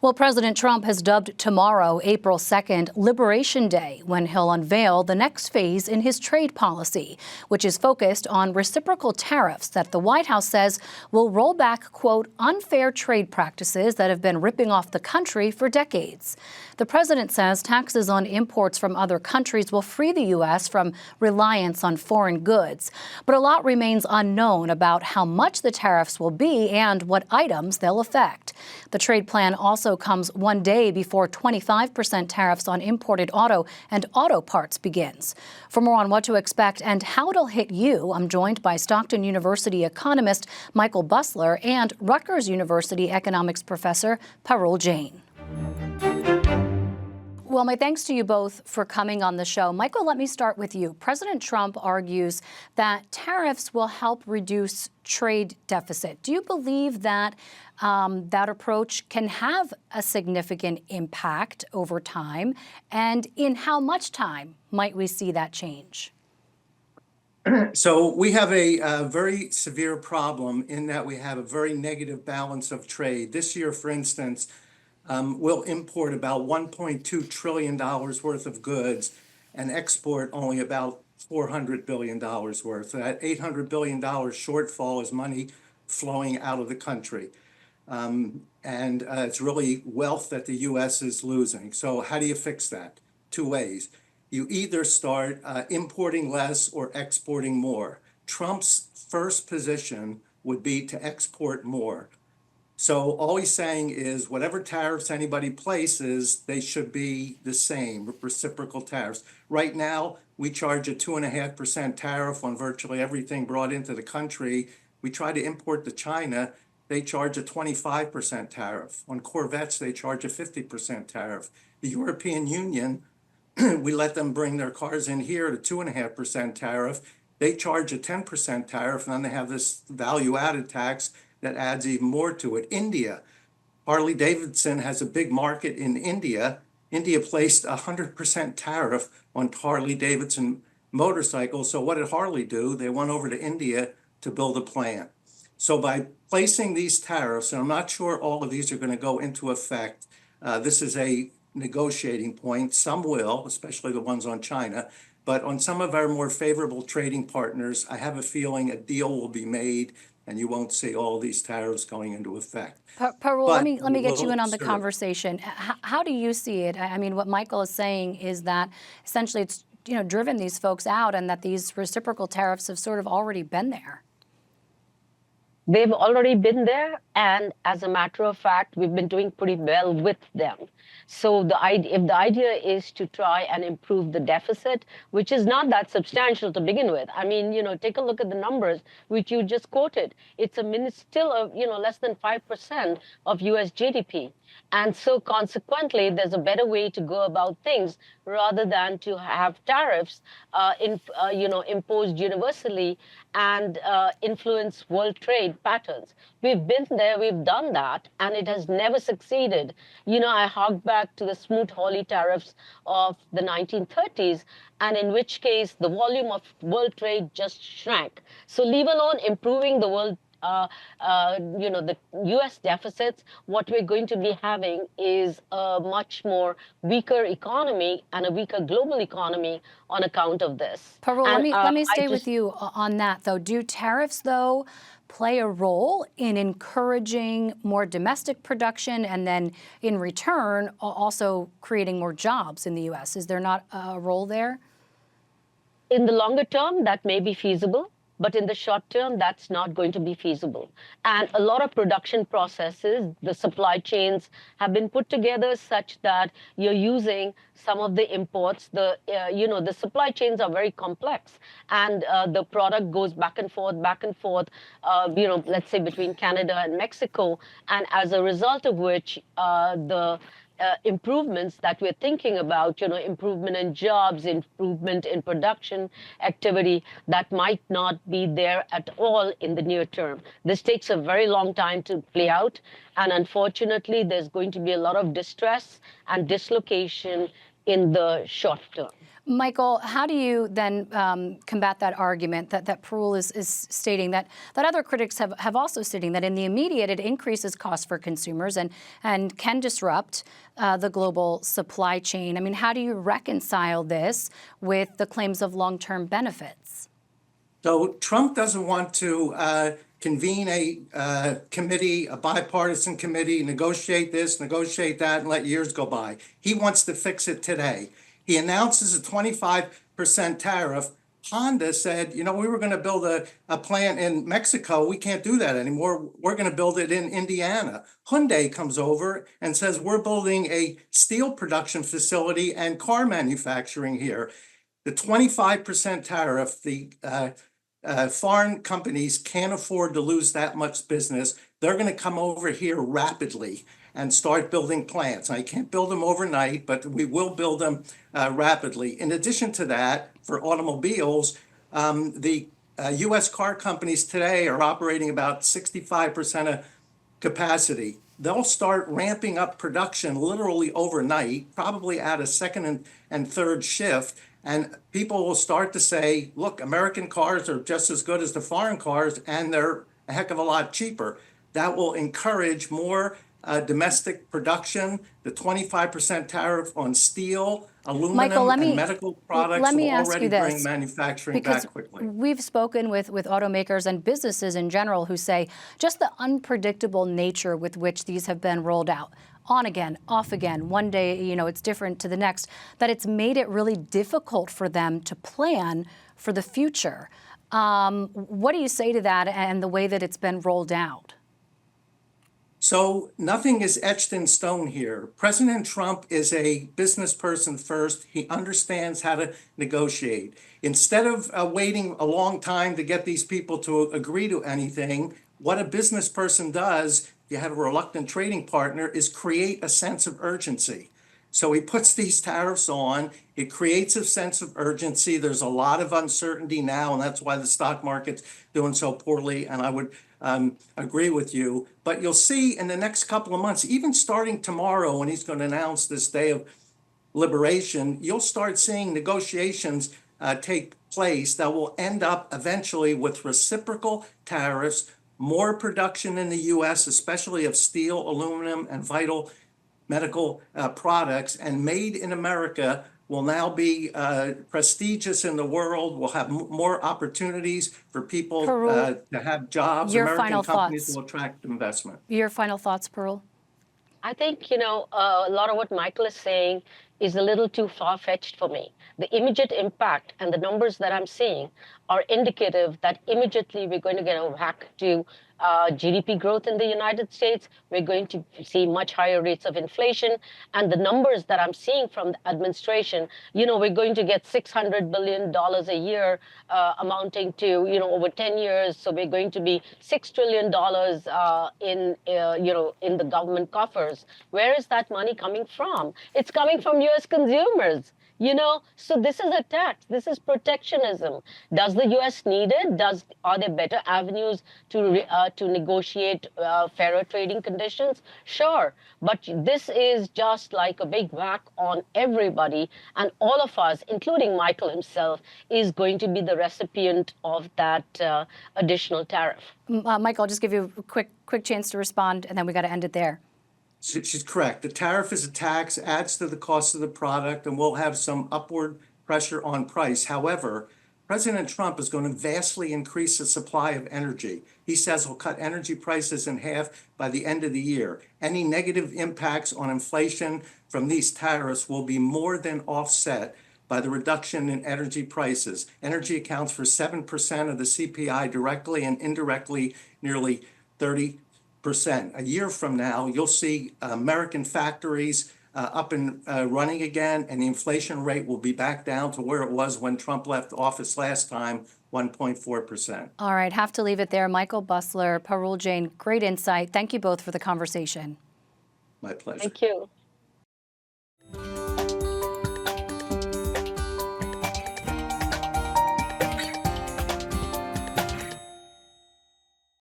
Well, President Trump has dubbed tomorrow, April 2nd, Liberation Day, when he'll unveil the next phase in his trade policy, which is focused on reciprocal tariffs that the White House says will roll back, quote, unfair trade practices that have been ripping off the country for decades. The president says taxes on imports from other countries will free the U.S. from reliance on foreign goods. But a lot remains unknown about how much the tariffs will be and what items they'll affect. The trade plan also comes one day before 25% tariffs on imported auto and auto parts begins. For more on what to expect and how it'll hit you, I'm joined by Stockton University economist Michael Busler and Rutgers University economics professor Parul Jain. Well, my thanks to you both for coming on the show. Michael, let me start with you. President Trump argues that tariffs will help reduce trade deficit. Do you believe that that approach can have a significant impact over time? And in how much time might we see that change? So we have a very severe problem in that we have a very negative balance of trade. This year, for instance, we'll import about $1.2 trillion worth of goods and export only about $400 billion worth. That $800 billion shortfall is money flowing out of the country. And it's really wealth that the U.S. is losing. So how do you fix that? Two ways. You either start importing less or exporting more. Trump's first position would be to export more. So all he's saying is whatever tariffs anybody places, they should be the same, reciprocal tariffs. Right now, we charge a 2.5% tariff on virtually everything brought into the country. We try to import to China, they charge a 25% tariff. On Corvettes, they charge a 50% tariff. The European Union, we let them bring their cars in here at a 2.5% tariff. They charge a 10% tariff, and then they have this value-added tax that adds even more to it. India, Harley-Davidson has a big market in India. India placed a 100% tariff on Harley-Davidson motorcycles. So what did Harley do? They went over to India to build a plant. So by placing these tariffs, and I'm not sure all of these are going to go into effect, this is a negotiating point. Some will, especially the ones on China. But on some of our more favorable trading partners, I have a feeling a deal will be made and you won't see all these tariffs going into effect. Parul, let me get you in on the conversation. How do you see it? I mean, what Michael is saying is that essentially it's driven these folks out, and that these reciprocal tariffs have sort of already been there. They've already been there, and as a matter of fact, we've been doing pretty well with them. So if the idea is to try and improve the deficit, which is not that substantial to begin with. I mean, take a look at the numbers which you just quoted. It's still less than 5% of U.S. GDP. And so consequently, there's a better way to go about things rather than to have tariffs imposed universally and influence world trade patterns. We've been there, we've done that, and it has never succeeded. I hark back to the Smoot-Hawley tariffs of the 1930s, and in which case the volume of world trade just shrank. So leave alone improving the world the U.S. deficits, what we're going to be having is a much more weaker economy and a weaker global economy on account of this. Parul, let me stay with you on that, though. Do tariffs, though, play a role in encouraging more domestic production and then, in return, also creating more jobs in the U.S.? Is there not a role there? In the longer term, that may be feasible. But in the short term, that's not going to be feasible. And a lot of production processes, the supply chains have been put together such that you're using some of the imports. The supply chains are very complex, and the product goes back and forth, let's say between Canada and Mexico. And as a result of which, the improvements that we're thinking about, improvement in jobs, improvement in production activity, that might not be there at all in the near term. This takes a very long time to play out. And unfortunately, there's going to be a lot of distress and dislocation in the short term. Michael, how do you then combat that argument that Parul is stating that other critics have also stating that in the immediate it increases costs for consumers and can disrupt the global supply chain? I mean, how do you reconcile this with the claims of long-term benefits? So Trump doesn't want to convene a committee, a bipartisan committee, negotiate this, negotiate that, and let years go by. He wants to fix it today. He announces a 25% tariff. Honda said, you know, we were going to build a plant in Mexico. We can't do that anymore. We're going to build it in Indiana. Hyundai comes over and says, we're building a steel production facility and car manufacturing here. The 25% tariff, the foreign companies can't afford to lose that much business. They're going to come over here rapidly and start building plants. I can't build them overnight, but we will build them rapidly. In addition to that, for automobiles, the U.S. car companies today are operating about 65% of capacity. They'll start ramping up production literally overnight, probably at a second and third shift. And people will start to say, look, American cars are just as good as the foreign cars, and they're a heck of a lot cheaper. That will encourage more domestic production. The 25% tariff on steel, aluminum, Michael, and medical products will already bring manufacturing back quickly. We've spoken with automakers and businesses in general who say just the unpredictable nature with which these have been rolled out. On again, off again, one day, you know, it's different to the next, that it's made it really difficult for them to plan for the future. What do you say to that and the way that it's been rolled out? So nothing is etched in stone here. President Trump is a business person first. He understands how to negotiate. Instead of waiting a long time to get these people to agree to anything, what a business person does, you have a reluctant trading partner, is create a sense of urgency. So he puts these tariffs on. It creates a sense of urgency. There's a lot of uncertainty now, and that's why the stock market's doing so poorly. And I would agree with you. But you'll see in the next couple of months, even starting tomorrow when he's going to announce this day of liberation, you'll start seeing negotiations take place that will end up eventually with reciprocal tariffs, more production in the U.S., especially of steel, aluminum, and vital medical products, and made in America will now be prestigious in the world. We'll have more opportunities for people to have jobs. Your American final companies thoughts. will attract investment. Your final thoughts, Parul? I think, you know, a lot of what Michael is saying is a little too far-fetched for me. The immediate impact and the numbers that I'm seeing are indicative that immediately we're going to get a whack to GDP growth in the United States. We're going to see much higher rates of inflation. And the numbers that I'm seeing from the administration, you know, we're going to get $600 billion a year amounting to, you know, over 10 years. So we're going to be $6 trillion you know, in the government coffers. Where is that money coming from? It's coming from U.S. consumers. You know, so this is a tax. This is protectionism. Does the U.S. need it? Are there better avenues to negotiate fairer trading conditions? Sure, but this is just like a big whack on everybody, and all of us, including Michael himself, is going to be the recipient of that additional tariff. Michael, I'll just give you a quick chance to respond, and then we got to end it there. She's correct. The tariff is a tax, adds to the cost of the product, and will have some upward pressure on price. However, President Trump is going to vastly increase the supply of energy. He says he'll cut energy prices in half by the end of the year. Any negative impacts on inflation from these tariffs will be more than offset by the reduction in energy prices. Energy accounts for 7% of the CPI directly, and indirectly nearly 30%. A year from now, you'll see American factories up and running again, and the inflation rate will be back down to where it was when Trump left office last time, 1.4%. All right, have to leave it there. Michael Busler, Parul Jain, great insight. Thank you both for the conversation. My pleasure. Thank you.